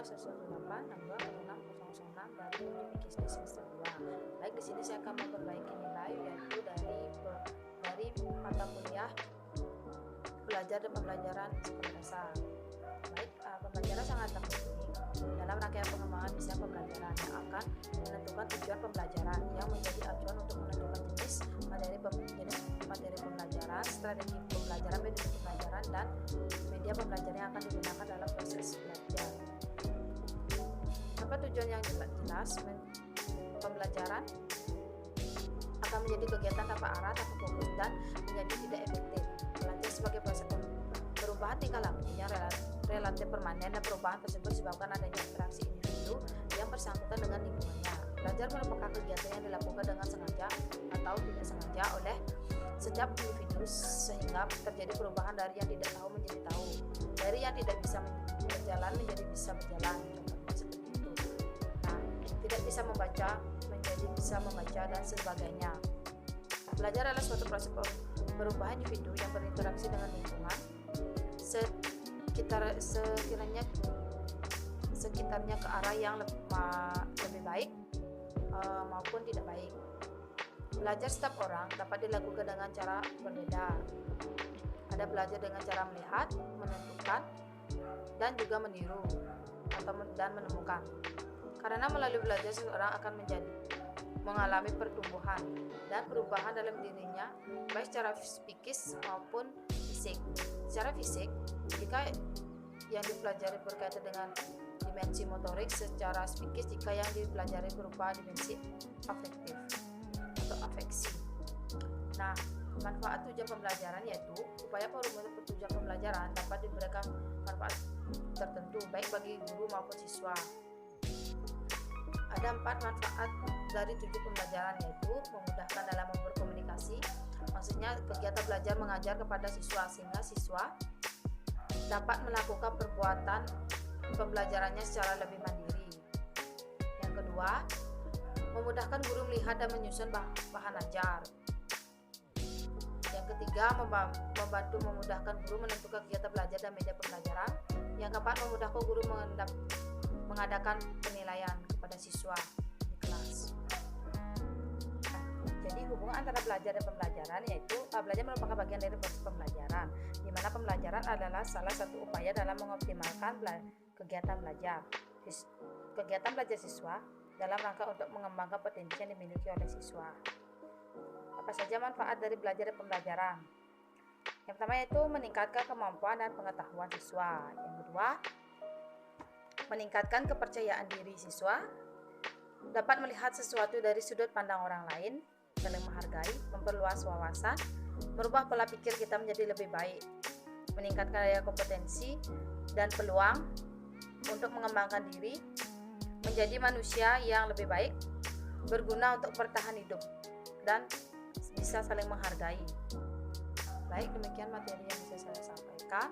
118620606 dari Undi PKSD semester 2. Baik, di sini saya akan memperbaiki nilai yaitu dari mata kuliah belajar dan pembelajaran sekolah dasar. Baik, pembelajaran sangatlah penting dalam rangkaian pengembangan desain pembelajaran yang akan menentukan tujuan pembelajaran yang menjadi acuan untuk menentukan jenis materi pembelajaran, strategi pembelajaran, metode pembelajaran, dan media pembelajaran yang akan digunakan dalam proses belajar. Tanpa tujuan yang jelas, pembelajaran akan menjadi kegiatan tanpa arah, tanpa fokus, dan menjadi tidak efektif. Belajar sebagai proses perubahan tingkah laku yang relatif permanen, dan perubahan tersebut disebabkan adanya interaksi individu yang bersangkutan dengan lingkungannya. Belajar merupakan kegiatan yang dilakukan dengan sengaja atau tidak sengaja oleh setiap individu sehingga terjadi perubahan dari yang tidak tahu menjadi tahu, dari yang tidak bisa berjalan menjadi bisa berjalan, contohnya seperti itu. Nah, tidak bisa membaca menjadi bisa membaca dan sebagainya. Belajar adalah suatu proses perubahan individu yang berinteraksi dengan lingkungan sekitarnya ke arah yang lebih baik maupun tidak baik. Belajar setiap orang dapat dilakukan dengan cara berbeda. Ada belajar dengan cara melihat, menentukan, dan juga meniru dan menemukan. Karena melalui belajar seseorang akan mengalami pertumbuhan dan perubahan dalam dirinya, baik secara psikis maupun fisik. Secara fisik, jika yang dipelajari berkaitan dengan dimensi motorik, secara psikis jika yang dipelajari berupa dimensi afektif atau afeksi. Nah, manfaat tujuan pembelajaran yaitu upaya perubahan tujuan pembelajaran dapat diberikan manfaat tertentu baik bagi guru maupun siswa. Ada 4 manfaat dari tujuan pembelajaran, yaitu memudahkan dalam berkomunikasi. Maksudnya kegiatan belajar mengajar kepada siswa sehingga siswa dapat melakukan perbuatan pembelajarannya secara lebih mandiri. Yang kedua, memudahkan guru melihat dan menyusun bahan ajar. Yang ketiga, membantu memudahkan guru menentukan kegiatan belajar dan media pembelajaran. Yang keempat, memudahkan guru mengadakan penilaian kepada siswa di kelas. Jadi hubungan antara belajar dan pembelajaran yaitu belajar merupakan bagian dari proses pembelajaran, di mana pembelajaran adalah salah satu upaya dalam mengoptimalkan kegiatan belajar. Kegiatan belajar siswa dalam rangka untuk mengembangkan potensi yang dimiliki oleh siswa. Apa saja manfaat dari belajar dan pembelajaran? Yang pertama yaitu meningkatkan kemampuan dan pengetahuan siswa. Yang kedua, meningkatkan kepercayaan diri siswa, dapat melihat sesuatu dari sudut pandang orang lain, saling menghargai, memperluas wawasan, merubah pola pikir kita menjadi lebih baik, meningkatkan daya kompetensi dan peluang untuk mengembangkan diri, menjadi manusia yang lebih baik, berguna untuk bertahan hidup, dan bisa saling menghargai. Baik, demikian materi yang bisa saya sampaikan.